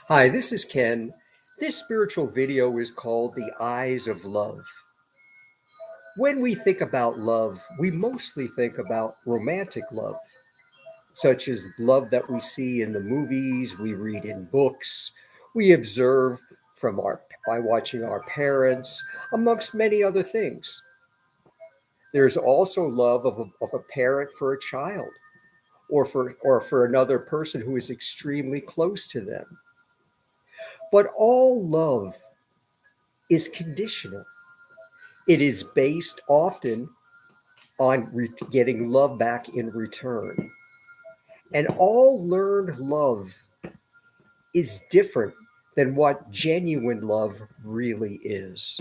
Hi, this is Ken. This spiritual video is called The Eyes of Love. When we think about love, we mostly think about romantic love, such as love that we see in the movies, we read in books, we observe by watching our parents, amongst many other things. There's also love of a parent for a child or for another person who is extremely close to them. But all love is conditional. It is based often on getting love back in return. And all learned love is different than what genuine love really is.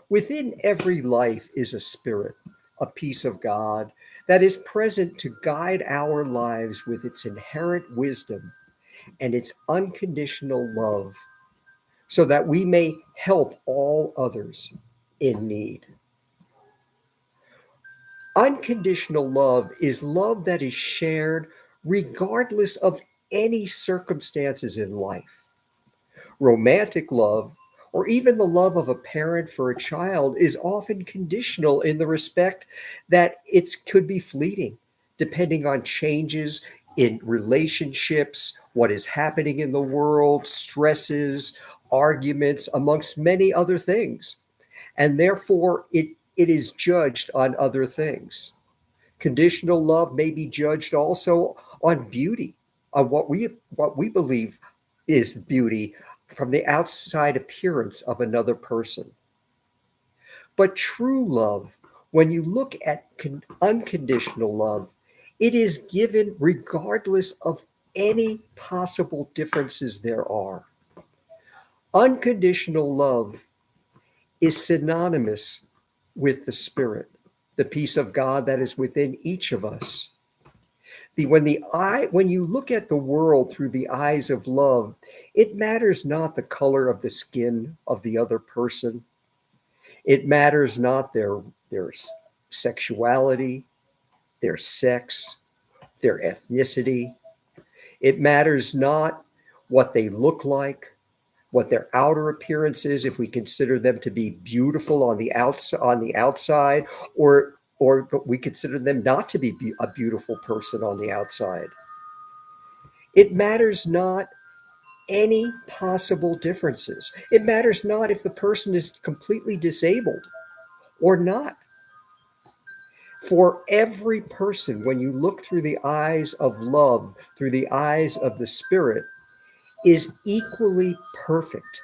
Within every life is a spirit, a piece of God that is present to guide our lives with its inherent wisdom and its unconditional love so that we may help all others in need. Unconditional love is love that is shared regardless of any circumstances in life. Romantic love, or even the love of a parent for a child, is often conditional in the respect that it could be fleeting, depending on changes in relationships, what is happening in the world, stresses, arguments, amongst many other things. And therefore, it is judged on other things. Conditional love may be judged also on beauty, on what we believe is beauty from the outside appearance of another person. But true love, when you look at unconditional love, it is given regardless of any possible differences there are. Unconditional love is synonymous with the Spirit, the peace of God that is within each of us. When you look at the world through the eyes of love, it matters not the color of the skin of the other person. It matters not their sexuality, their sex, their ethnicity. It matters not what they look like, what their outer appearance is, if we consider them to be beautiful on the outside, or we consider them not to be a beautiful person on the outside. It matters not any possible differences. It matters not if the person is completely disabled or not. For every person, when you look through the eyes of love, through the eyes of the Spirit, is equally perfect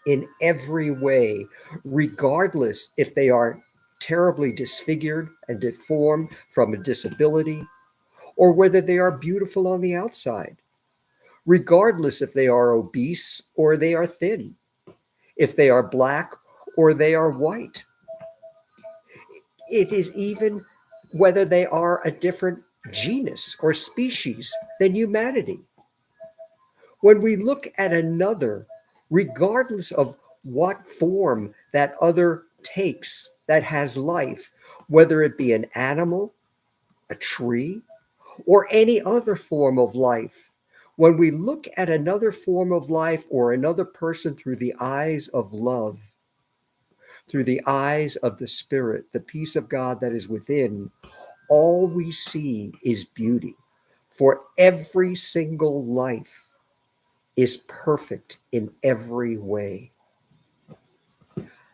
in every way, regardless if they are terribly disfigured and deformed from a disability, or whether they are beautiful on the outside, regardless if they are obese or they are thin, if they are black or they are white. It is even whether they are a different genus or species than humanity. When we look at another, regardless of what form that other takes that has life, whether it be an animal, a tree, or any other form of life, when we look at another form of life or another person through the eyes of love, through the eyes of the Spirit, the peace of God that is within, all we see is beauty. For every single life is perfect in every way.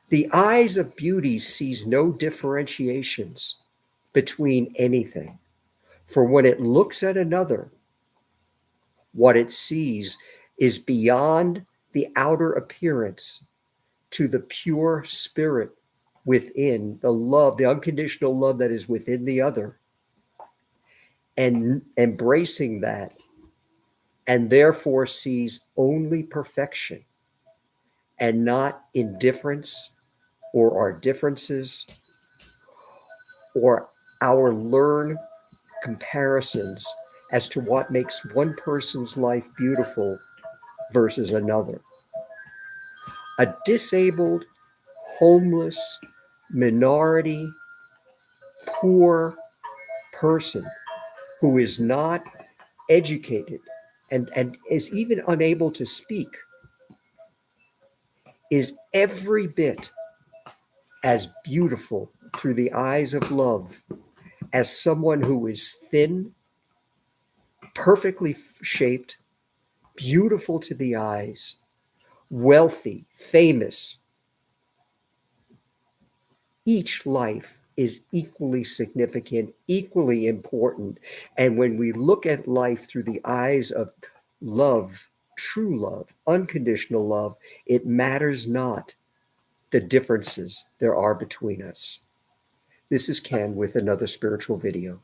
The eyes of beauty sees no differentiations between anything. For when it looks at another, what it sees is beyond the outer appearance to the pure spirit within, the love, the unconditional love that is within the other, and embracing that, and therefore sees only perfection and not indifference or our differences or our learned comparisons as to what makes one person's life beautiful versus another. A disabled, homeless, minority, poor person who is not educated and is even unable to speak is every bit as beautiful through the eyes of love as someone who is thin, perfectly shaped, beautiful to the eyes, wealthy, famous. Each life is equally significant, equally important. And when we look at life through the eyes of love, true love, unconditional love, it matters not the differences there are between us. This is Ken with another spiritual video.